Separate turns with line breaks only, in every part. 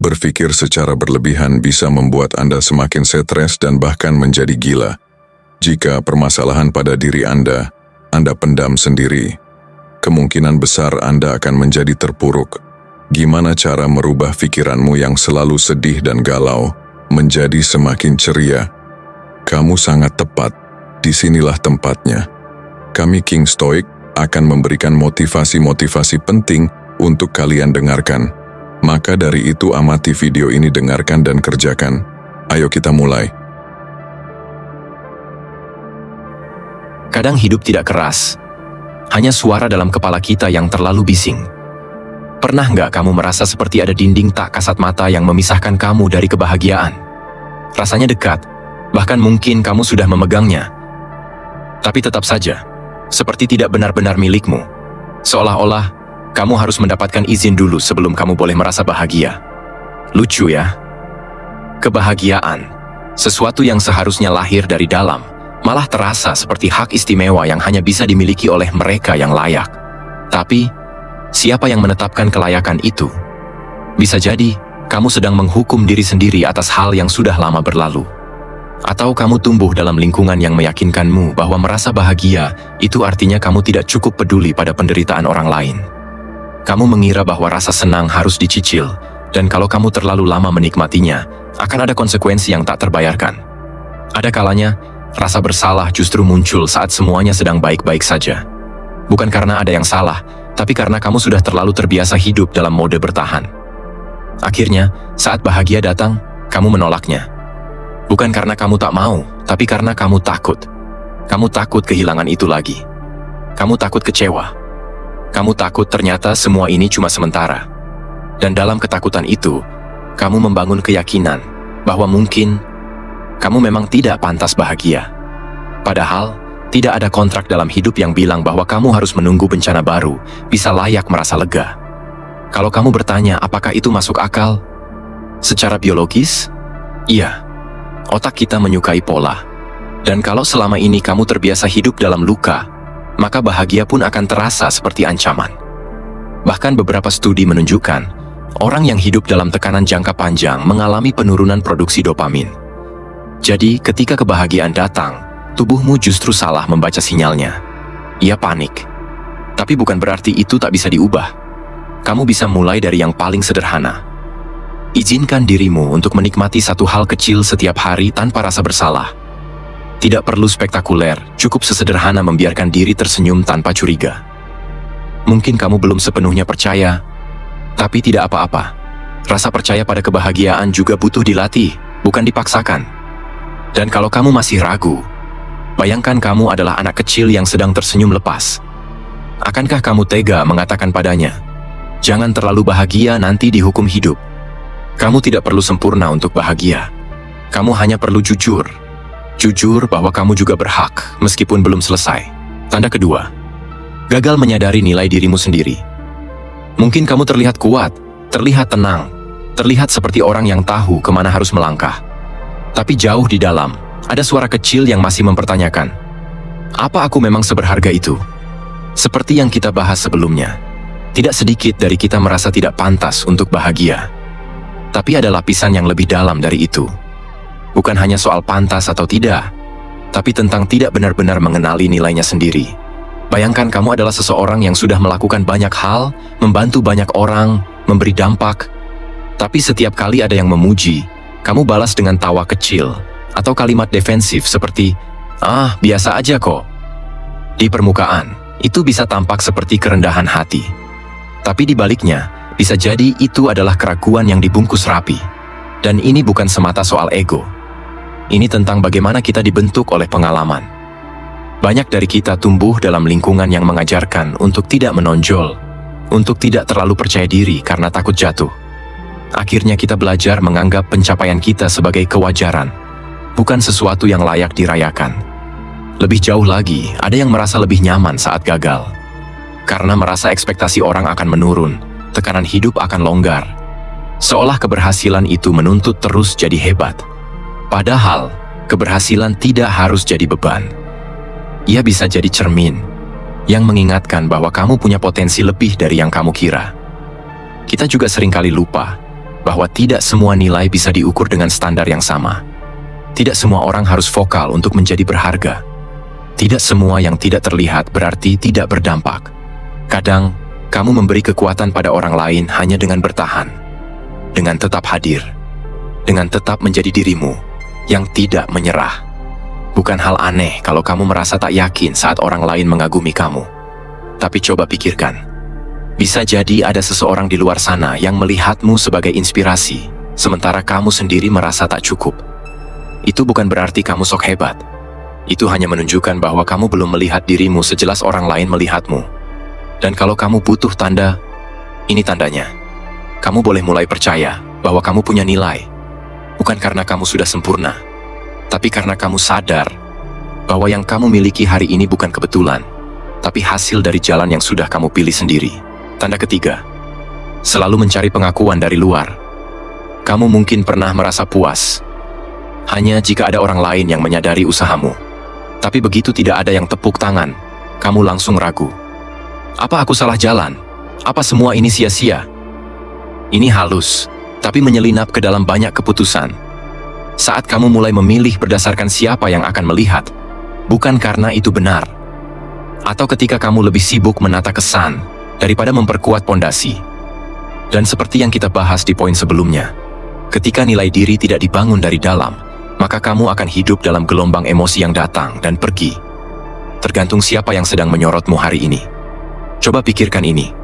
Berpikir secara berlebihan bisa membuat Anda semakin stres dan bahkan menjadi gila. Jika permasalahan pada diri Anda pendam sendiri, kemungkinan besar Anda akan menjadi terpuruk. Gimana cara merubah pikiranmu yang selalu sedih dan galau menjadi semakin ceria? Kamu sangat tepat, disinilah tempatnya. Kami King Stoic akan memberikan motivasi-motivasi penting untuk kalian dengarkan. Maka dari itu amati video ini, dengarkan dan kerjakan. Ayo kita mulai.
Kadang hidup tidak keras, hanya suara dalam kepala kita yang terlalu bising. Pernah nggak kamu merasa seperti ada dinding tak kasat mata yang memisahkan kamu dari kebahagiaan? Rasanya dekat, bahkan mungkin kamu sudah memegangnya. Tapi tetap saja, seperti tidak benar-benar milikmu. Seolah-olah kamu harus mendapatkan izin dulu sebelum kamu boleh merasa bahagia. Lucu ya? Kebahagiaan, sesuatu yang seharusnya lahir dari dalam, malah terasa seperti hak istimewa yang hanya bisa dimiliki oleh mereka yang layak. Tapi, siapa yang menetapkan kelayakan itu? Bisa jadi, kamu sedang menghukum diri sendiri atas hal yang sudah lama berlalu. Atau kamu tumbuh dalam lingkungan yang meyakinkanmu bahwa merasa bahagia itu artinya kamu tidak cukup peduli pada penderitaan orang lain. Kamu mengira bahwa rasa senang harus dicicil, dan kalau kamu terlalu lama menikmatinya, akan ada konsekuensi yang tak terbayarkan. Ada kalanya, rasa bersalah justru muncul saat semuanya sedang baik-baik saja. Bukan karena ada yang salah, tapi karena kamu sudah terlalu terbiasa hidup dalam mode bertahan. Akhirnya, saat bahagia datang, kamu menolaknya. Bukan karena kamu tak mau, tapi karena kamu takut. Kamu takut kehilangan itu lagi. Kamu takut kecewa. Kamu takut ternyata semua ini cuma sementara. Dan dalam ketakutan itu, kamu membangun keyakinan bahwa mungkin kamu memang tidak pantas bahagia. Padahal, tidak ada kontrak dalam hidup yang bilang bahwa kamu harus menunggu bencana baru, bisa layak merasa lega. Kalau kamu bertanya apakah itu masuk akal? Secara biologis, iya. Otak kita menyukai pola. Dan kalau selama ini kamu terbiasa hidup dalam luka, maka bahagia pun akan terasa seperti ancaman. Bahkan beberapa studi menunjukkan, orang yang hidup dalam tekanan jangka panjang mengalami penurunan produksi dopamin. Jadi, ketika kebahagiaan datang, tubuhmu justru salah membaca sinyalnya. Ia panik. Tapi bukan berarti itu tak bisa diubah. Kamu bisa mulai dari yang paling sederhana. Izinkan dirimu untuk menikmati satu hal kecil setiap hari tanpa rasa bersalah. Tidak perlu spektakuler, cukup sesederhana membiarkan diri tersenyum tanpa curiga. Mungkin kamu belum sepenuhnya percaya, tapi tidak apa-apa. Rasa percaya pada kebahagiaan juga butuh dilatih, bukan dipaksakan. Dan kalau kamu masih ragu, bayangkan kamu adalah anak kecil yang sedang tersenyum lepas. Akankah kamu tega mengatakan padanya, "Jangan terlalu bahagia, nanti dihukum hidup"? Kamu tidak perlu sempurna untuk bahagia. Kamu hanya perlu jujur. Jujur bahwa kamu juga berhak, meskipun belum selesai. Tanda kedua, gagal menyadari nilai dirimu sendiri. Mungkin kamu terlihat kuat, terlihat tenang, terlihat seperti orang yang tahu kemana harus melangkah. Tapi jauh di dalam, ada suara kecil yang masih mempertanyakan, apa aku memang seberharga itu? Seperti yang kita bahas sebelumnya, tidak sedikit dari kita merasa tidak pantas untuk bahagia. Tapi ada lapisan yang lebih dalam dari itu. Bukan hanya soal pantas atau tidak, tapi tentang tidak benar-benar mengenali nilainya sendiri. Bayangkan kamu adalah seseorang yang sudah melakukan banyak hal, membantu banyak orang, memberi dampak. Tapi setiap kali ada yang memuji, kamu balas dengan tawa kecil, atau kalimat defensif seperti, "Ah, biasa aja kok." Di permukaan, itu bisa tampak seperti kerendahan hati. Tapi di baliknya, bisa jadi itu adalah keraguan yang dibungkus rapi. Dan ini bukan semata soal ego. Ini tentang bagaimana kita dibentuk oleh pengalaman. Banyak dari kita tumbuh dalam lingkungan yang mengajarkan untuk tidak menonjol, untuk tidak terlalu percaya diri karena takut jatuh. Akhirnya kita belajar menganggap pencapaian kita sebagai kewajaran, bukan sesuatu yang layak dirayakan. Lebih jauh lagi, ada yang merasa lebih nyaman saat gagal. Karena merasa ekspektasi orang akan menurun, tekanan hidup akan longgar. Seolah keberhasilan itu menuntut terus jadi hebat. Padahal, keberhasilan tidak harus jadi beban. Ia bisa jadi cermin yang mengingatkan bahwa kamu punya potensi lebih dari yang kamu kira. Kita juga seringkali lupa bahwa tidak semua nilai bisa diukur dengan standar yang sama. Tidak semua orang harus vokal untuk menjadi berharga. Tidak semua yang tidak terlihat berarti tidak berdampak. Kadang, kamu memberi kekuatan pada orang lain hanya dengan bertahan, dengan tetap hadir, dengan tetap menjadi dirimu yang tidak menyerah. Bukan hal aneh kalau kamu merasa tak yakin saat orang lain mengagumi kamu. Tapi coba pikirkan, bisa jadi ada seseorang di luar sana yang melihatmu sebagai inspirasi, sementara kamu sendiri merasa tak cukup. Itu bukan berarti kamu sok hebat. Itu hanya menunjukkan bahwa kamu belum melihat dirimu sejelas orang lain melihatmu. Dan kalau kamu butuh tanda, ini tandanya. Kamu boleh mulai percaya bahwa kamu punya nilai. Bukan karena kamu sudah sempurna, tapi karena kamu sadar bahwa yang kamu miliki hari ini bukan kebetulan, tapi hasil dari jalan yang sudah kamu pilih sendiri. Tanda ketiga, selalu mencari pengakuan dari luar. Kamu mungkin pernah merasa puas hanya jika ada orang lain yang menyadari usahamu. Tapi begitu tidak ada yang tepuk tangan, kamu langsung ragu. Apa aku salah jalan? Apa semua ini sia-sia? Ini halus, tapi menyelinap ke dalam banyak keputusan. Saat kamu mulai memilih berdasarkan siapa yang akan melihat, bukan karena itu benar. Atau ketika kamu lebih sibuk menata kesan daripada memperkuat pondasi. Dan seperti yang kita bahas di poin sebelumnya, ketika nilai diri tidak dibangun dari dalam, maka kamu akan hidup dalam gelombang emosi yang datang dan pergi. Tergantung siapa yang sedang menyorotmu hari ini. Coba pikirkan ini.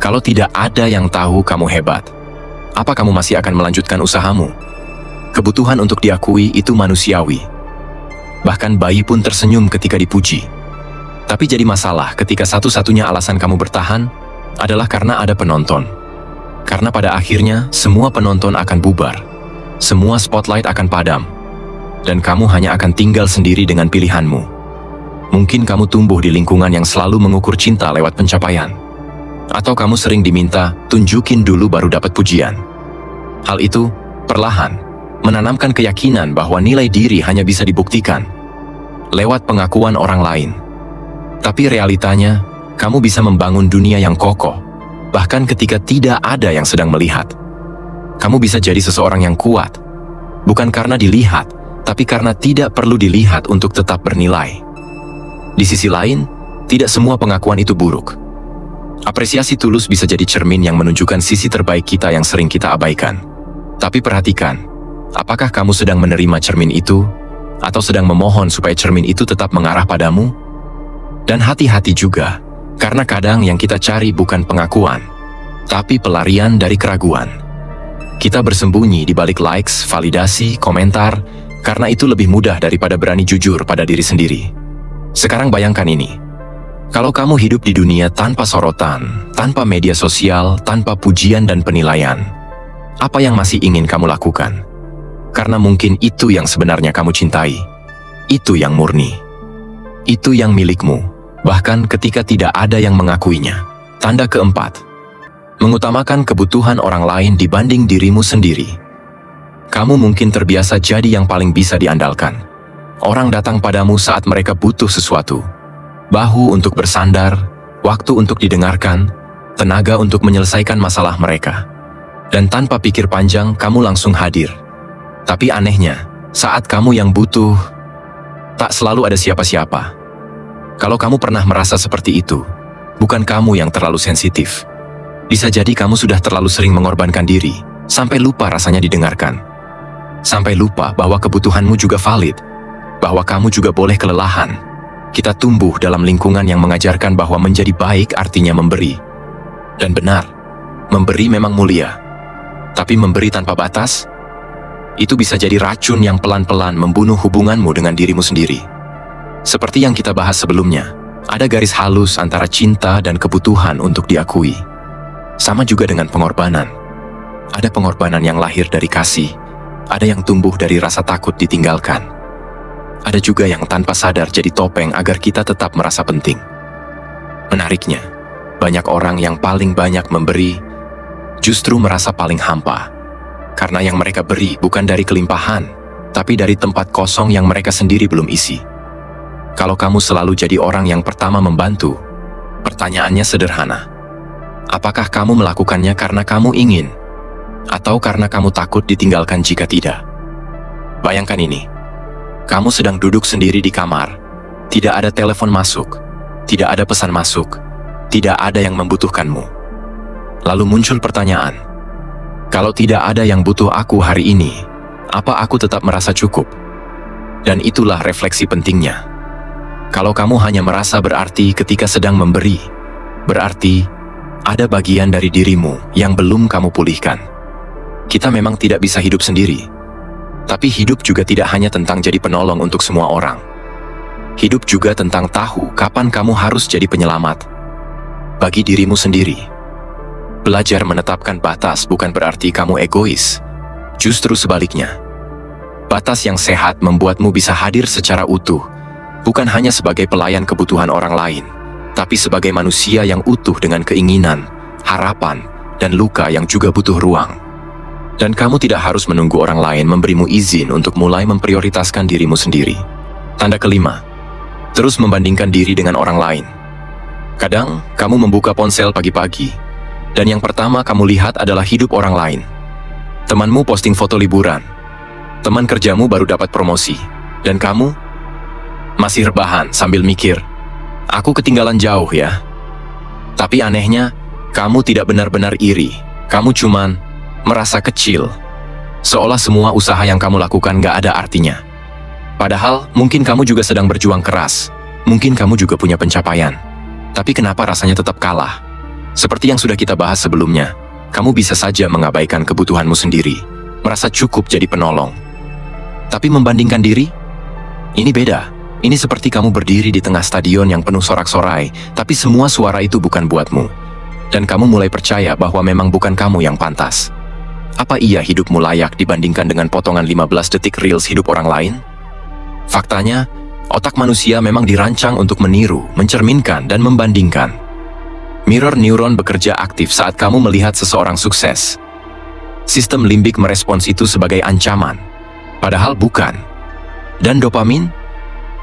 Kalau tidak ada yang tahu kamu hebat, apa kamu masih akan melanjutkan usahamu? Kebutuhan untuk diakui itu manusiawi. Bahkan bayi pun tersenyum ketika dipuji. Tapi jadi masalah ketika satu-satunya alasan kamu bertahan adalah karena ada penonton. Karena pada akhirnya semua penonton akan bubar. Semua spotlight akan padam. Dan kamu hanya akan tinggal sendiri dengan pilihanmu. Mungkin kamu tumbuh di lingkungan yang selalu mengukur cinta lewat pencapaian. Atau kamu sering diminta, tunjukin dulu baru dapat pujian. Hal itu, perlahan, menanamkan keyakinan bahwa nilai diri hanya bisa dibuktikan lewat pengakuan orang lain. Tapi realitanya, kamu bisa membangun dunia yang kokoh, bahkan ketika tidak ada yang sedang melihat. Kamu bisa jadi seseorang yang kuat, bukan karena dilihat, tapi karena tidak perlu dilihat untuk tetap bernilai. Di sisi lain, tidak semua pengakuan itu buruk. Apresiasi tulus bisa jadi cermin yang menunjukkan sisi terbaik kita yang sering kita abaikan. Tapi perhatikan, apakah kamu sedang menerima cermin itu, atau sedang memohon supaya cermin itu tetap mengarah padamu? Dan hati-hati juga, karena kadang yang kita cari bukan pengakuan, tapi pelarian dari keraguan. Kita bersembunyi di balik likes, validasi, komentar, karena itu lebih mudah daripada berani jujur pada diri sendiri. Sekarang bayangkan ini, kalau kamu hidup di dunia tanpa sorotan, tanpa media sosial, tanpa pujian dan penilaian, apa yang masih ingin kamu lakukan? Karena mungkin itu yang sebenarnya kamu cintai, itu yang murni, itu yang milikmu, bahkan ketika tidak ada yang mengakuinya. Tanda keempat, mengutamakan kebutuhan orang lain dibanding dirimu sendiri. Kamu mungkin terbiasa jadi yang paling bisa diandalkan. Orang datang padamu saat mereka butuh sesuatu. Bahu untuk bersandar, waktu untuk didengarkan, tenaga untuk menyelesaikan masalah mereka. Dan tanpa pikir panjang, kamu langsung hadir. Tapi anehnya, saat kamu yang butuh, tak selalu ada siapa-siapa. Kalau kamu pernah merasa seperti itu, bukan kamu yang terlalu sensitif. Bisa jadi kamu sudah terlalu sering mengorbankan diri, sampai lupa rasanya didengarkan. Sampai lupa bahwa kebutuhanmu juga valid, bahwa kamu juga boleh kelelahan. Kita tumbuh dalam lingkungan yang mengajarkan bahwa menjadi baik artinya memberi. Dan benar, memberi memang mulia. Tapi memberi tanpa batas, itu bisa jadi racun yang pelan-pelan membunuh hubunganmu dengan dirimu sendiri. Seperti yang kita bahas sebelumnya, ada garis halus antara cinta dan kebutuhan untuk diakui. Sama juga dengan pengorbanan. Ada pengorbanan yang lahir dari kasih, ada yang tumbuh dari rasa takut ditinggalkan. Ada juga yang tanpa sadar jadi topeng agar kita tetap merasa penting. Menariknya, banyak orang yang paling banyak memberi justru merasa paling hampa. Karena yang mereka beri bukan dari kelimpahan, tapi dari tempat kosong yang mereka sendiri belum isi. Kalau kamu selalu jadi orang yang pertama membantu, pertanyaannya sederhana. Apakah kamu melakukannya karena kamu ingin? Atau karena kamu takut ditinggalkan jika tidak? Bayangkan ini. Kamu sedang duduk sendiri di kamar. Tidak ada telepon masuk. Tidak ada pesan masuk. Tidak ada yang membutuhkanmu. Lalu muncul pertanyaan. Kalau tidak ada yang butuh aku hari ini, apa aku tetap merasa cukup? Dan itulah refleksi pentingnya. Kalau kamu hanya merasa berarti ketika sedang memberi, berarti ada bagian dari dirimu yang belum kamu pulihkan. Kita memang tidak bisa hidup sendiri. Tapi hidup juga tidak hanya tentang jadi penolong untuk semua orang. Hidup juga tentang tahu kapan kamu harus jadi penyelamat. Bagi dirimu sendiri. Belajar menetapkan batas bukan berarti kamu egois. Justru sebaliknya. Batas yang sehat membuatmu bisa hadir secara utuh, bukan hanya sebagai pelayan kebutuhan orang lain, tapi sebagai manusia yang utuh dengan keinginan, harapan, dan luka yang juga butuh ruang. Dan kamu tidak harus menunggu orang lain memberimu izin untuk mulai memprioritaskan dirimu sendiri. Tanda kelima, terus membandingkan diri dengan orang lain. Kadang, kamu membuka ponsel pagi-pagi, dan yang pertama kamu lihat adalah hidup orang lain. Temanmu posting foto liburan, teman kerjamu baru dapat promosi, dan kamu masih rebahan sambil mikir, aku ketinggalan jauh ya. Tapi anehnya, kamu tidak benar-benar iri, kamu cuman merasa kecil, seolah semua usaha yang kamu lakukan gak ada artinya. Padahal, mungkin kamu juga sedang berjuang keras, mungkin kamu juga punya pencapaian. Tapi kenapa rasanya tetap kalah? Seperti yang sudah kita bahas sebelumnya, kamu bisa saja mengabaikan kebutuhanmu sendiri, merasa cukup jadi penolong. Tapi membandingkan diri? Ini beda. Ini seperti kamu berdiri di tengah stadion yang penuh sorak-sorai, tapi semua suara itu bukan buatmu. Dan kamu mulai percaya bahwa memang bukan kamu yang pantas. Apa iya hidupmu layak dibandingkan dengan potongan 15 detik reels hidup orang lain? Faktanya, otak manusia memang dirancang untuk meniru, mencerminkan, dan membandingkan. Mirror neuron bekerja aktif saat kamu melihat seseorang sukses. Sistem limbik merespons itu sebagai ancaman, padahal bukan. Dan dopamin?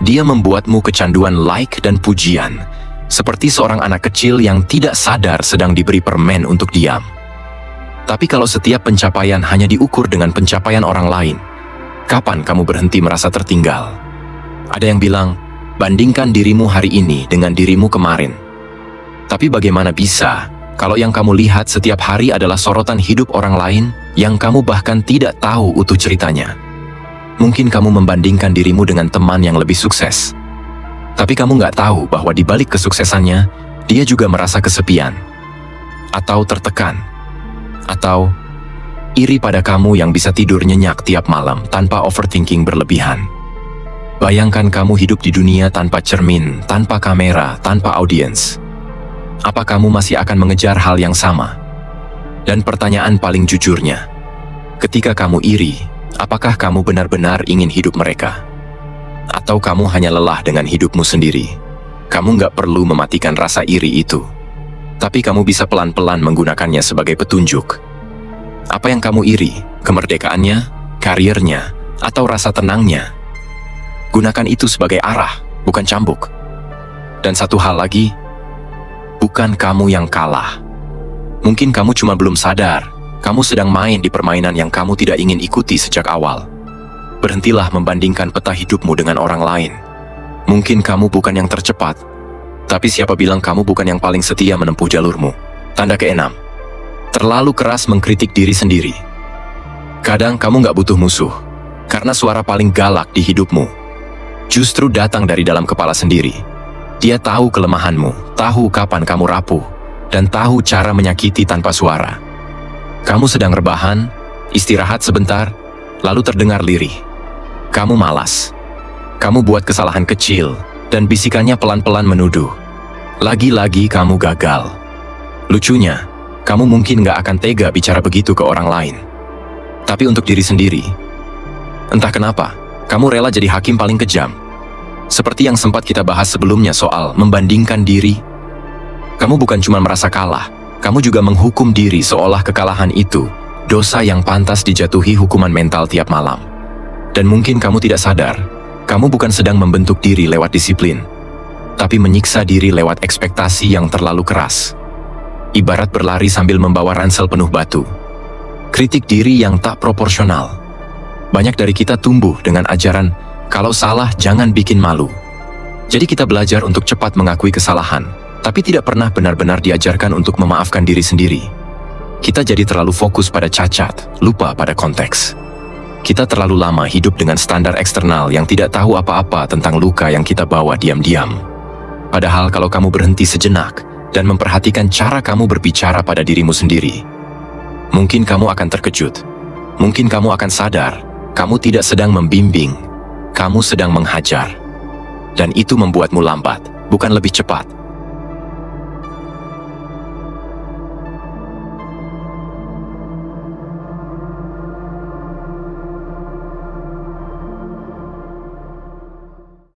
Dia membuatmu kecanduan like dan pujian, seperti seorang anak kecil yang tidak sadar sedang diberi permen untuk diam. Tapi kalau setiap pencapaian hanya diukur dengan pencapaian orang lain, kapan kamu berhenti merasa tertinggal? Ada yang bilang, bandingkan dirimu hari ini dengan dirimu kemarin. Tapi bagaimana bisa kalau yang kamu lihat setiap hari adalah sorotan hidup orang lain yang kamu bahkan tidak tahu utuh ceritanya? Mungkin kamu membandingkan dirimu dengan teman yang lebih sukses. Tapi kamu nggak tahu bahwa di balik kesuksesannya, dia juga merasa kesepian, atau tertekan, atau iri pada kamu yang bisa tidur nyenyak tiap malam tanpa overthinking berlebihan. Bayangkan kamu hidup di dunia tanpa cermin, tanpa kamera, tanpa audiens. Apa kamu masih akan mengejar hal yang sama? Dan pertanyaan paling jujurnya, ketika kamu iri, apakah kamu benar-benar ingin hidup mereka? Atau kamu hanya lelah dengan hidupmu sendiri? Kamu nggak perlu mematikan rasa iri itu. Tapi kamu bisa pelan-pelan menggunakannya sebagai petunjuk. Apa yang kamu iri? Kemerdekaannya, karirnya, atau rasa tenangnya? Gunakan itu sebagai arah, bukan cambuk. Dan satu hal lagi, bukan kamu yang kalah. Mungkin kamu cuma belum sadar, kamu sedang main di permainan yang kamu tidak ingin ikuti sejak awal. Berhentilah membandingkan peta hidupmu dengan orang lain. Mungkin kamu bukan yang tercepat, tapi siapa bilang kamu bukan yang paling setia menempuh jalurmu? Tanda keenam, terlalu keras mengkritik diri sendiri. Kadang kamu nggak butuh musuh, karena suara paling galak di hidupmu justru datang dari dalam kepala sendiri. Dia tahu kelemahanmu, tahu kapan kamu rapuh, dan tahu cara menyakiti tanpa suara. Kamu sedang rebahan, istirahat sebentar, lalu terdengar lirih. Kamu malas. Kamu buat kesalahan kecil, dan bisikannya pelan-pelan menuduh. Lagi-lagi kamu gagal. Lucunya, kamu mungkin nggak akan tega bicara begitu ke orang lain. Tapi untuk diri sendiri, entah kenapa, kamu rela jadi hakim paling kejam. Seperti yang sempat kita bahas sebelumnya soal membandingkan diri. Kamu bukan cuma merasa kalah, kamu juga menghukum diri seolah kekalahan itu dosa yang pantas dijatuhi hukuman mental tiap malam. Dan mungkin kamu tidak sadar, kamu bukan sedang membentuk diri lewat disiplin, tapi menyiksa diri lewat ekspektasi yang terlalu keras. Ibarat berlari sambil membawa ransel penuh batu. kritik diri yang tak proporsional. Banyak dari kita tumbuh dengan ajaran, kalau salah jangan bikin malu. Jadi kita belajar untuk cepat mengakui kesalahan, tapi tidak pernah benar-benar diajarkan untuk memaafkan diri sendiri. Kita jadi terlalu fokus pada cacat, lupa pada konteks. Kita terlalu lama hidup dengan standar eksternal yang tidak tahu apa-apa tentang luka yang kita bawa diam-diam. Padahal kalau kamu berhenti sejenak dan memperhatikan cara kamu berbicara pada dirimu sendiri, mungkin kamu akan terkejut. Mungkin kamu akan sadar, kamu tidak sedang membimbing, kamu sedang menghajar. Dan itu membuatmu lambat, bukan lebih cepat.